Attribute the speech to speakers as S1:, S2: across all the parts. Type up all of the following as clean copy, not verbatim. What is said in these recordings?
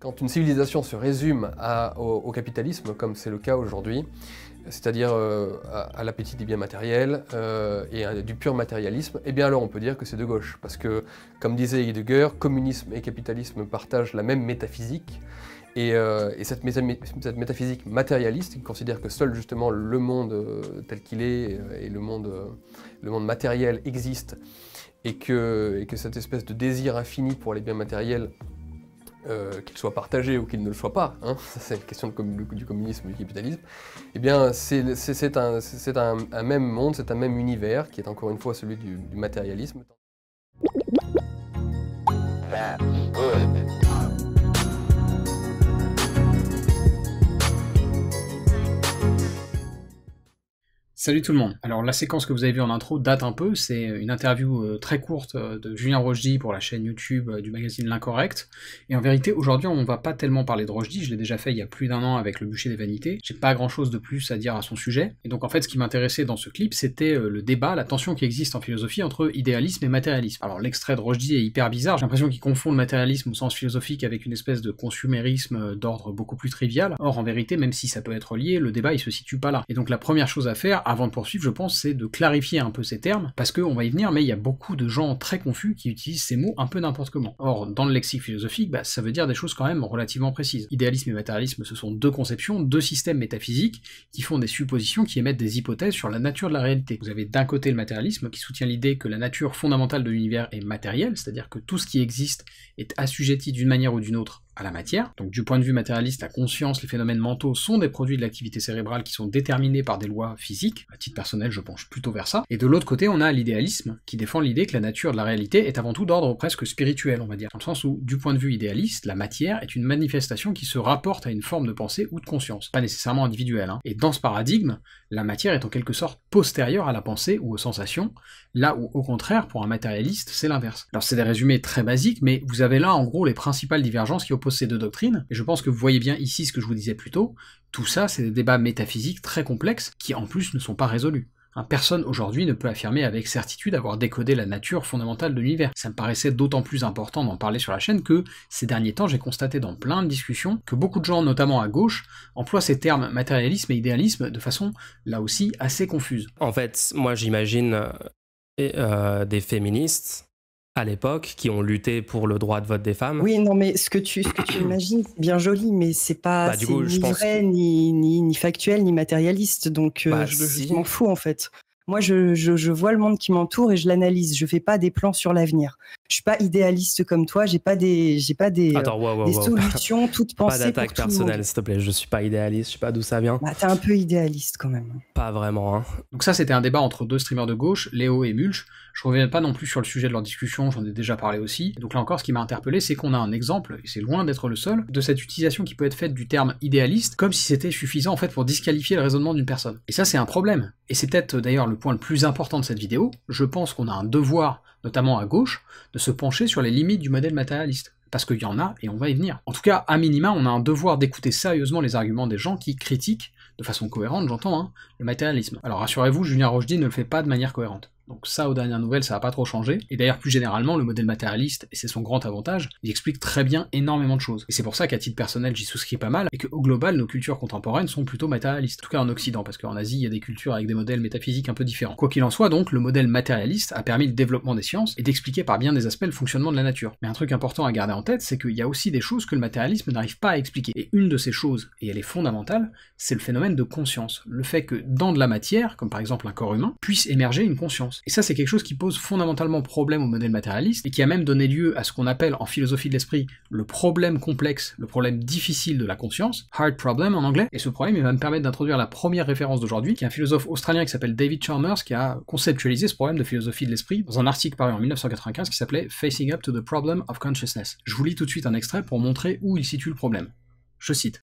S1: Quand une civilisation se résume au capitalisme, comme c'est le cas aujourd'hui, c'est-à-dire à l'appétit des biens matériels et du pur matérialisme, eh bien alors on peut dire que c'est de gauche. Parce que, comme disait Heidegger, communisme et capitalisme partagent la même métaphysique. Et cette métaphysique matérialiste, qui considère que seul justement le monde tel qu'il est et le monde matériel existe, et que cette espèce de désir infini pour les biens matériels, qu'il soit partagé ou qu'il ne le soit pas, hein, c'est la question du communisme et du capitalisme, eh bien c'est un même monde, c'est un même univers qui est encore une fois celui du matérialisme.
S2: Salut tout le monde. Alors la séquence que vous avez vue en intro date un peu, c'est une interview très courte de Julien Rochdy pour la chaîne YouTube du magazine L'Incorrect, et en vérité aujourd'hui on va pas tellement parler de Rochdy, je l'ai déjà fait il y a plus d'un an avec le bûcher des vanités, j'ai pas grand chose de plus à dire à son sujet, et donc en fait ce qui m'intéressait dans ce clip c'était le débat, la tension qui existe en philosophie entre idéalisme et matérialisme. Alors l'extrait de Rochdy est hyper bizarre, j'ai l'impression qu'il confond le matérialisme au sens philosophique avec une espèce de consumérisme d'ordre beaucoup plus trivial, or en vérité même si ça peut être lié, le débat il se situe pas là, et donc la première chose à faire avant de poursuivre, je pense, c'est de clarifier un peu ces termes, parce qu'on va y venir, mais il y a beaucoup de gens très confus qui utilisent ces mots un peu n'importe comment. Or, dans le lexique philosophique, ça veut dire des choses quand même relativement précises. Idéalisme et matérialisme, ce sont deux conceptions, deux systèmes métaphysiques qui font des suppositions, qui émettent des hypothèses sur la nature de la réalité. Vous avez d'un côté le matérialisme, qui soutient l'idée que la nature fondamentale de l'univers est matérielle, c'est-à-dire que tout ce qui existe est assujetti d'une manière ou d'une autre à la matière. Donc du point de vue matérialiste, la conscience, les phénomènes mentaux sont des produits de l'activité cérébrale qui sont déterminés par des lois physiques. À titre personnel, je penche plutôt vers ça. Et de l'autre côté, on a l'idéalisme, qui défend l'idée que la nature de la réalité est avant tout d'ordre presque spirituel, on va dire. Dans le sens où, du point de vue idéaliste, la matière est une manifestation qui se rapporte à une forme de pensée ou de conscience, pas nécessairement individuelle, hein. Et dans ce paradigme, la matière est en quelque sorte postérieure à la pensée ou aux sensations, là où au contraire, pour un matérialiste, c'est l'inverse. Alors c'est des résumés très basiques, mais vous avez là en gros les principales divergences qui opposent ces deux doctrines, et je pense que vous voyez bien ici ce que je vous disais plus tôt, tout ça c'est des débats métaphysiques très complexes qui en plus ne sont pas résolus. Personne aujourd'hui ne peut affirmer avec certitude avoir décodé la nature fondamentale de l'univers. Ça me paraissait d'autant plus important d'en parler sur la chaîne que, ces derniers temps, j'ai constaté dans plein de discussions que beaucoup de gens, notamment à gauche, emploient ces termes matérialisme et idéalisme de façon, là aussi, assez confuse.
S3: En fait, moi j'imagine des féministes à l'époque qui ont lutté pour le droit de vote des femmes.
S4: Oui, non, mais ce que tu imagines, c'est bien joli, mais c'est pas ni vrai, ni factuel, ni matérialiste, donc je m'en fous en fait. Moi, je vois le monde qui m'entoure et je l'analyse. Je fais pas des plans sur l'avenir. Je suis pas idéaliste comme toi. J'ai pas des solutions toutes pensées.
S3: Pas d'attaque personnelle, s'il te plaît. Je suis pas idéaliste. Je sais pas d'où ça vient.
S4: Bah, t'es un peu idéaliste quand même.
S3: Pas vraiment. Hein.
S2: Donc ça, c'était un débat entre deux streamers de gauche, Léo et Mulch. Je reviens pas non plus sur le sujet de leur discussion. J'en ai déjà parlé aussi. Donc là encore, ce qui m'a interpellé, c'est qu'on a un exemple, et c'est loin d'être le seul, de cette utilisation qui peut être faite du terme idéaliste, comme si c'était suffisant en fait pour disqualifier le raisonnement d'une personne. Et ça, c'est un problème. Et c'est peut-être d'ailleurs le point le plus important de cette vidéo. Je pense qu'on a un devoir, notamment à gauche, de se pencher sur les limites du modèle matérialiste. Parce qu'il y en a, et on va y venir. En tout cas, à minima, on a un devoir d'écouter sérieusement les arguments des gens qui critiquent, de façon cohérente, j'entends, hein, le matérialisme. Alors rassurez-vous, Julien Rochdy ne le fait pas de manière cohérente. Donc ça, aux dernières nouvelles, ça va pas trop changer. Et d'ailleurs, plus généralement, le modèle matérialiste, et c'est son grand avantage, il explique très bien énormément de choses. Et c'est pour ça qu'à titre personnel, j'y souscris pas mal, et qu'au global, nos cultures contemporaines sont plutôt matérialistes. En tout cas en Occident, parce qu'en Asie, il y a des cultures avec des modèles métaphysiques un peu différents. Quoi qu'il en soit, donc, le modèle matérialiste a permis le développement des sciences, et d'expliquer par bien des aspects le fonctionnement de la nature. Mais un truc important à garder en tête, c'est qu'il y a aussi des choses que le matérialisme n'arrive pas à expliquer. Et une de ces choses, et elle est fondamentale, c'est le phénomène de conscience. Le fait que dans de la matière, comme par exemple un corps humain, puisse émerger une conscience. Et ça, c'est quelque chose qui pose fondamentalement problème au modèle matérialiste, et qui a même donné lieu à ce qu'on appelle en philosophie de l'esprit le problème complexe, le problème difficile de la conscience, hard problem en anglais, et ce problème il va me permettre d'introduire la première référence d'aujourd'hui, qui est un philosophe australien qui s'appelle David Chalmers, qui a conceptualisé ce problème de philosophie de l'esprit dans un article paru en 1995 qui s'appelait Facing Up to the Problem of Consciousness. Je vous lis tout de suite un extrait pour montrer où il situe le problème. Je cite.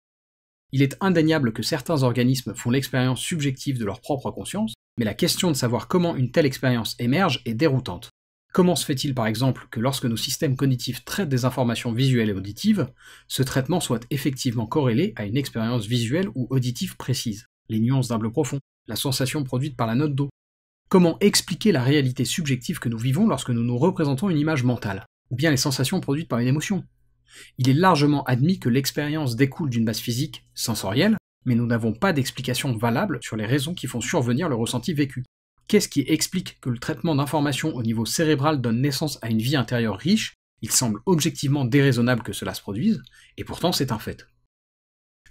S2: Il est indéniable que certains organismes font l'expérience subjective de leur propre conscience, mais la question de savoir comment une telle expérience émerge est déroutante. Comment se fait-il par exemple que lorsque nos systèmes cognitifs traitent des informations visuelles et auditives, ce traitement soit effectivement corrélé à une expérience visuelle ou auditive précise, les nuances d'un bleu profond, la sensation produite par la note d'eau? Comment expliquer la réalité subjective que nous vivons lorsque nous nous représentons une image mentale, ou bien les sensations produites par une émotion? Il est largement admis que l'expérience découle d'une base physique, sensorielle, mais nous n'avons pas d'explication valable sur les raisons qui font survenir le ressenti vécu. Qu'est-ce qui explique que le traitement d'informations au niveau cérébral donne naissance à une vie intérieure riche? Il semble objectivement déraisonnable que cela se produise, et pourtant c'est un fait.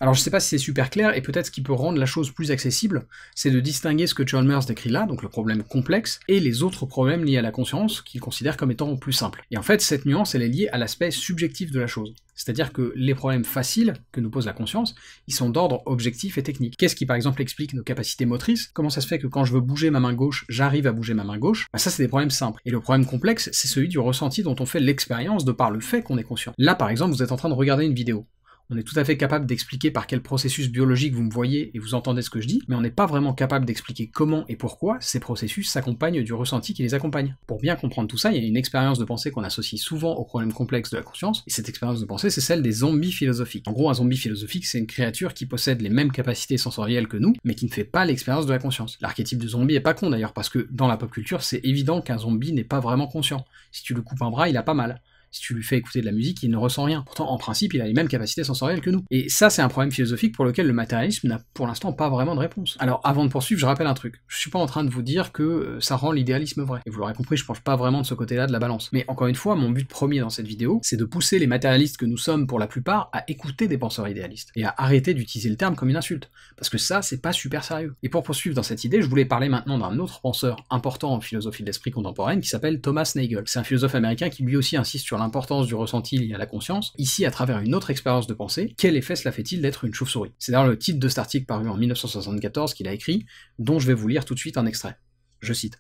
S2: Alors je sais pas si c'est super clair, et peut-être ce qui peut rendre la chose plus accessible, c'est de distinguer ce que Chalmers décrit là, donc le problème complexe, et les autres problèmes liés à la conscience, qu'il considère comme étant plus simples. Et en fait, cette nuance, elle est liée à l'aspect subjectif de la chose. C'est-à-dire que les problèmes faciles que nous pose la conscience, ils sont d'ordre objectif et technique. Qu'est-ce qui par exemple explique nos capacités motrices? Comment ça se fait que quand je veux bouger ma main gauche, j'arrive à bouger ma main gauche? Bah ça c'est des problèmes simples. Et le problème complexe, c'est celui du ressenti dont on fait l'expérience de par le fait qu'on est conscient. Là par exemple, vous êtes en train de regarder une vidéo. On est tout à fait capable d'expliquer par quel processus biologique vous me voyez et vous entendez ce que je dis, mais on n'est pas vraiment capable d'expliquer comment et pourquoi ces processus s'accompagnent du ressenti qui les accompagne. Pour bien comprendre tout ça, il y a une expérience de pensée qu'on associe souvent aux problèmes complexes de la conscience, et cette expérience de pensée, c'est celle des zombies philosophiques. En gros, un zombie philosophique, c'est une créature qui possède les mêmes capacités sensorielles que nous, mais qui ne fait pas l'expérience de la conscience. L'archétype de zombie est pas con d'ailleurs, parce que dans la pop culture, c'est évident qu'un zombie n'est pas vraiment conscient. Si tu lui coupes un bras, il a pas mal. Si tu lui fais écouter de la musique, il ne ressent rien. Pourtant, en principe, il a les mêmes capacités sensorielles que nous. Et ça, c'est un problème philosophique pour lequel le matérialisme n'a pour l'instant pas vraiment de réponse. Alors, avant de poursuivre, je rappelle un truc. Je suis pas en train de vous dire que ça rend l'idéalisme vrai. Et vous l'aurez compris, je penche pas vraiment de ce côté-là de la balance. Mais encore une fois, mon but premier dans cette vidéo, c'est de pousser les matérialistes que nous sommes pour la plupart à écouter des penseurs idéalistes. Et à arrêter d'utiliser le terme comme une insulte. Parce que ça, c'est pas super sérieux. Et pour poursuivre dans cette idée, je voulais parler maintenant d'un autre penseur important en philosophie de l'esprit contemporaine qui s'appelle Thomas Nagel. C'est un philosophe américain qui lui aussi insiste sur l'importance du ressenti lié à la conscience, ici à travers une autre expérience de pensée, quel effet cela fait-il d'être une chauve-souris? C'est d'ailleurs le titre de cet article paru en 1974 qu'il a écrit, dont je vais vous lire tout de suite un extrait. Je cite.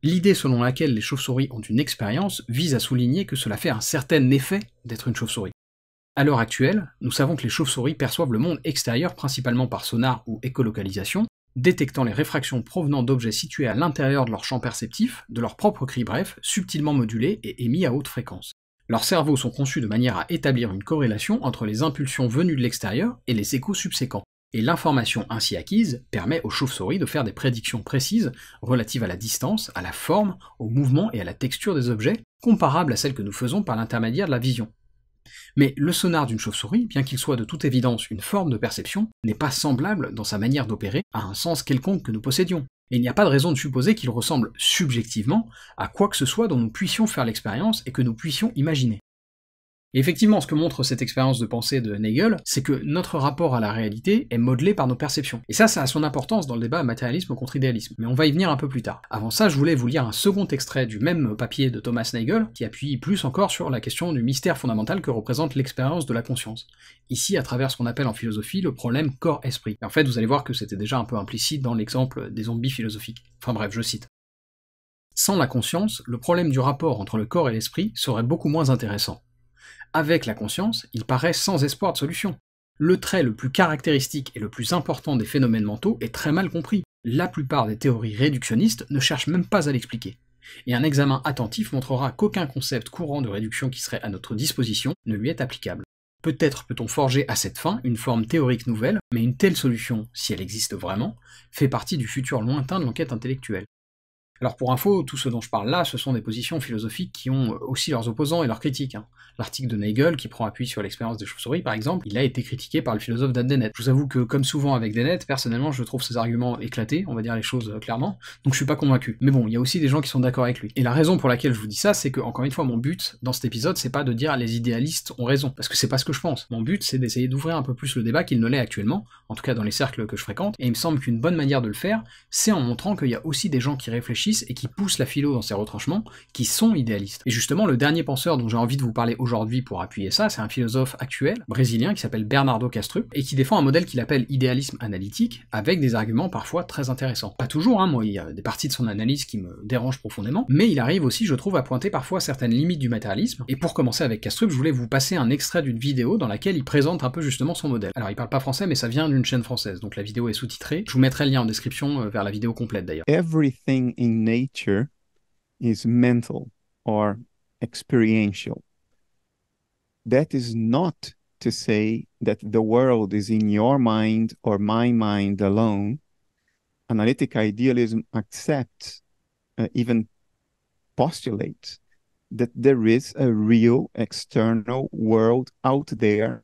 S2: L'idée selon laquelle les chauves-souris ont une expérience vise à souligner que cela fait un certain effet d'être une chauve-souris. À l'heure actuelle, nous savons que les chauves-souris perçoivent le monde extérieur principalement par sonar ou écolocalisation, détectant les réfractions provenant d'objets situés à l'intérieur de leur champ perceptif, de leur propre cri bref, subtilement modulés et émis à haute fréquence. Leurs cerveaux sont conçus de manière à établir une corrélation entre les impulsions venues de l'extérieur et les échos subséquents, et l'information ainsi acquise permet aux chauves-souris de faire des prédictions précises relatives à la distance, à la forme, au mouvement et à la texture des objets, comparables à celles que nous faisons par l'intermédiaire de la vision. Mais le sonar d'une chauve-souris, bien qu'il soit de toute évidence une forme de perception, n'est pas semblable dans sa manière d'opérer à un sens quelconque que nous possédions. Et il n'y a pas de raison de supposer qu'il ressemble subjectivement à quoi que ce soit dont nous puissions faire l'expérience et que nous puissions imaginer. Et effectivement, ce que montre cette expérience de pensée de Nagel, c'est que notre rapport à la réalité est modelé par nos perceptions. Et ça a son importance dans le débat matérialisme contre idéalisme, mais on va y venir un peu plus tard. Avant ça, je voulais vous lire un second extrait du même papier de Thomas Nagel, qui appuie plus encore sur la question du mystère fondamental que représente l'expérience de la conscience. Ici, à travers ce qu'on appelle en philosophie le problème corps-esprit. Et en fait, vous allez voir que c'était déjà un peu implicite dans l'exemple des zombies philosophiques. Enfin bref, je cite. Sans la conscience, le problème du rapport entre le corps et l'esprit serait beaucoup moins intéressant. Avec la conscience, il paraît sans espoir de solution. Le trait le plus caractéristique et le plus important des phénomènes mentaux est très mal compris. La plupart des théories réductionnistes ne cherchent même pas à l'expliquer. Et un examen attentif montrera qu'aucun concept courant de réduction qui serait à notre disposition ne lui est applicable. Peut-être peut-on forger à cette fin une forme théorique nouvelle, mais une telle solution, si elle existe vraiment, fait partie du futur lointain de l'enquête intellectuelle. Alors pour info, tout ce dont je parle là, ce sont des positions philosophiques qui ont aussi leurs opposants et leurs critiques. L'article de Nagel, qui prend appui sur l'expérience des chauves-souris par exemple, il a été critiqué par le philosophe Dan Dennett. Je vous avoue que comme souvent avec Dennett, personnellement je trouve ses arguments éclatés, on va dire les choses clairement, donc je suis pas convaincu. Mais bon, il y a aussi des gens qui sont d'accord avec lui. Et la raison pour laquelle je vous dis ça, c'est que, encore une fois, mon but dans cet épisode, c'est pas de dire les idéalistes ont raison, parce que c'est pas ce que je pense. Mon but, c'est d'essayer d'ouvrir un peu plus le débat qu'il ne l'est actuellement, en tout cas dans les cercles que je fréquente, et il me semble qu'une bonne manière de le faire, c'est en montrant qu'il y a aussi des gens qui réfléchissent et qui poussent la philo dans ses retranchements, qui sont idéalistes. Et justement, le dernier penseur dont j'ai envie de vous parler aujourd'hui pour appuyer ça, c'est un philosophe actuel, brésilien, qui s'appelle Bernardo Kastrup, et qui défend un modèle qu'il appelle idéalisme analytique, avec des arguments parfois très intéressants. Pas toujours, moi, il y a des parties de son analyse qui me dérangent profondément, mais il arrive aussi, je trouve, à pointer parfois certaines limites du matérialisme, et pour commencer avec Kastrup, je voulais vous passer un extrait d'une vidéo dans laquelle il présente un peu justement son modèle. Alors il parle pas français, mais ça vient d'une chaîne française, donc la vidéo est sous-titrée, je vous mettrai le lien en description vers la vidéo complète d'ailleurs.
S5: Everything in nature is mental or experiential. That is not to say that the world is in your mind or my mind alone. Analytic idealism accepts, even postulates, that there is a real external world out there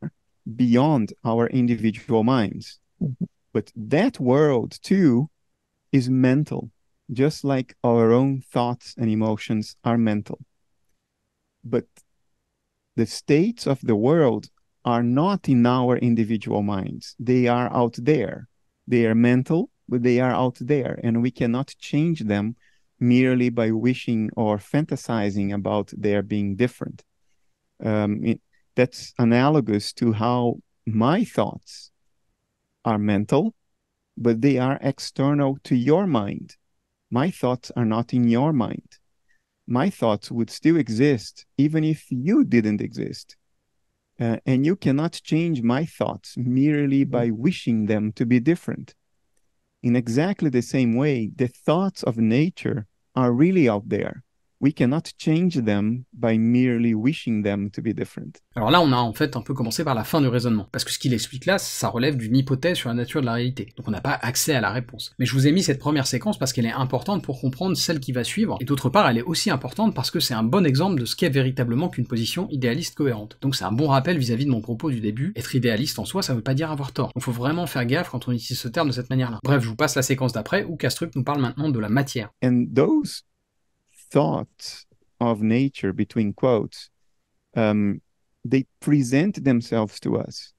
S5: beyond our individual minds. But that world too is mental, just like our own thoughts and emotions are mental. But the states of the world are not in our individual minds. They are out there. They are mental, but they are out there, and we cannot change them merely by wishing or fantasizing about their being different. That's analogous to how my thoughts are mental, but they are external to your mind. My thoughts are not in your mind. My thoughts would still exist even if you didn't exist. And you cannot change my thoughts merely by wishing them to be different. In exactly the same way, the thoughts of nature are really out there. We cannot change them by merely wishing them to be different.
S2: Alors là, on a en fait un peu commencé par la fin du raisonnement, parce que ce qu'il explique là, ça relève d'une hypothèse sur la nature de la réalité, donc on n'a pas accès à la réponse. Mais je vous ai mis cette première séquence parce qu'elle est importante pour comprendre celle qui va suivre, et d'autre part, elle est aussi importante parce que c'est un bon exemple de ce qu'est véritablement qu'une position idéaliste cohérente. Donc c'est un bon rappel vis-à-vis de mon propos du début, être idéaliste en soi, ça veut pas dire avoir tort. Donc faut vraiment faire gaffe quand on utilise ce terme de cette manière-là. Bref, je vous passe la séquence d'après, où Kastrup nous parle maintenant de la matière.
S5: And those thoughts of nature, between quotes, they present themselves to us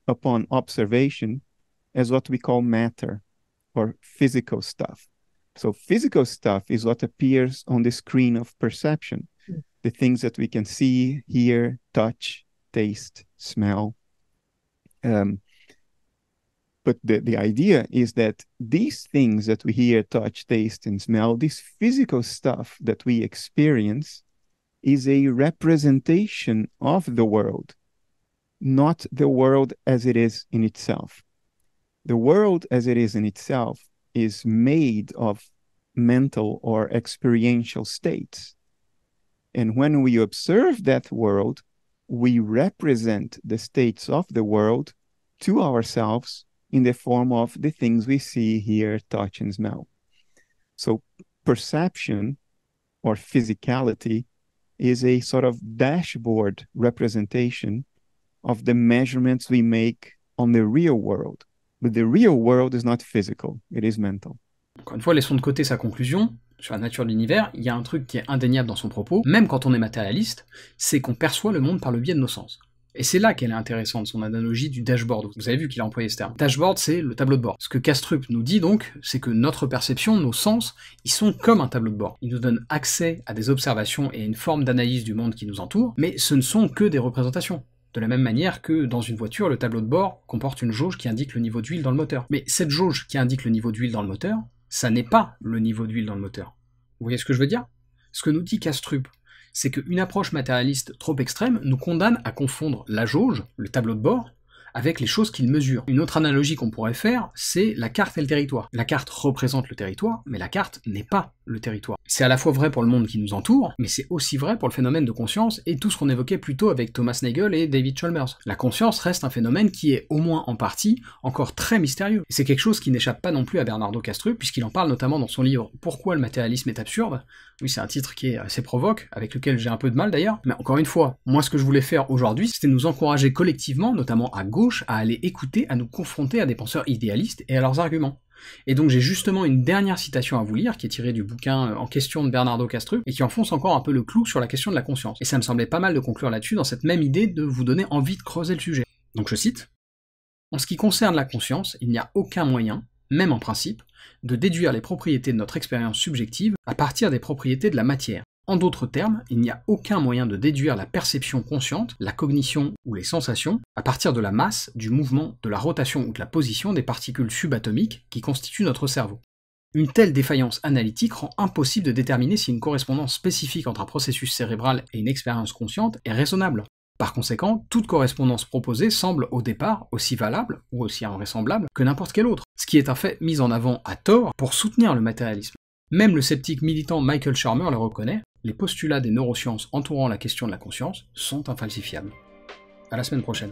S5: upon observation as what we call matter or physical stuff. So physical stuff is what appears on the screen of perception, the things that we can see, hear, touch, taste, smell. But the idea is that these things that we hear, touch, taste, and smell, this physical stuff that we experience is a representation of the world, not the world as it is in itself. The world as it is in itself is made of mental or experiential states. And when we observe that world, we represent the states of the world to ourselves in the form of the things we see, hear, touch, and smell. So perception or physicality is a sort of dashboard representation of the measurements we make on the real world. But the real world is not physical, it is mental.
S2: Encore une fois, laissons de côté sa conclusion sur la nature de l'univers. Il y a un truc qui est indéniable dans son propos, même quand on est matérialiste, c'est qu'on perçoit le monde par le biais de nos sens. Et c'est là qu'elle est intéressante, son analogie du dashboard. Vous avez vu qu'il a employé ce terme. Dashboard, c'est le tableau de bord. Ce que Kastrup nous dit donc, c'est que notre perception, nos sens, ils sont comme un tableau de bord. Ils nous donnent accès à des observations et à une forme d'analyse du monde qui nous entoure, mais ce ne sont que des représentations. De la même manière que dans une voiture, le tableau de bord comporte une jauge qui indique le niveau d'huile dans le moteur. Mais cette jauge qui indique le niveau d'huile dans le moteur, ça n'est pas le niveau d'huile dans le moteur. Vous voyez ce que je veux dire? Ce que nous dit Kastrup, c'est qu'une approche matérialiste trop extrême nous condamne à confondre la jauge, le tableau de bord, avec les choses qu'il mesure. Une autre analogie qu'on pourrait faire, c'est la carte et le territoire. La carte représente le territoire, mais la carte n'est pas le territoire. C'est à la fois vrai pour le monde qui nous entoure, mais c'est aussi vrai pour le phénomène de conscience et tout ce qu'on évoquait plus tôt avec Thomas Nagel et David Chalmers. La conscience reste un phénomène qui est, au moins en partie, encore très mystérieux. Et c'est quelque chose qui n'échappe pas non plus à Bernardo Kastrup, puisqu'il en parle notamment dans son livre « Pourquoi le matérialisme est absurde ?» Oui, c'est un titre qui est assez provoque, avec lequel j'ai un peu de mal d'ailleurs, mais encore une fois, moi ce que je voulais faire aujourd'hui, c'était nous encourager collectivement, notamment à gauche, à aller écouter, à nous confronter à des penseurs idéalistes et à leurs arguments. Et donc j'ai justement une dernière citation à vous lire, qui est tirée du bouquin en question de Bernardo Kastrup, et qui enfonce encore un peu le clou sur la question de la conscience. Et ça me semblait pas mal de conclure là-dessus, dans cette même idée de vous donner envie de creuser le sujet. Donc je cite, « En ce qui concerne la conscience, il n'y a aucun moyen, même en principe, de déduire les propriétés de notre expérience subjective à partir des propriétés de la matière. En d'autres termes, il n'y a aucun moyen de déduire la perception consciente, la cognition ou les sensations à partir de la masse, du mouvement, de la rotation ou de la position des particules subatomiques qui constituent notre cerveau. Une telle défaillance analytique rend impossible de déterminer si une correspondance spécifique entre un processus cérébral et une expérience consciente est raisonnable. Par conséquent, toute correspondance proposée semble au départ aussi valable, ou aussi invraisemblable, que n'importe quelle autre, ce qui est un fait mis en avant à tort pour soutenir le matérialisme. Même le sceptique militant Michael Shermer le reconnaît, les postulats des neurosciences entourant la question de la conscience sont infalsifiables. À la semaine prochaine.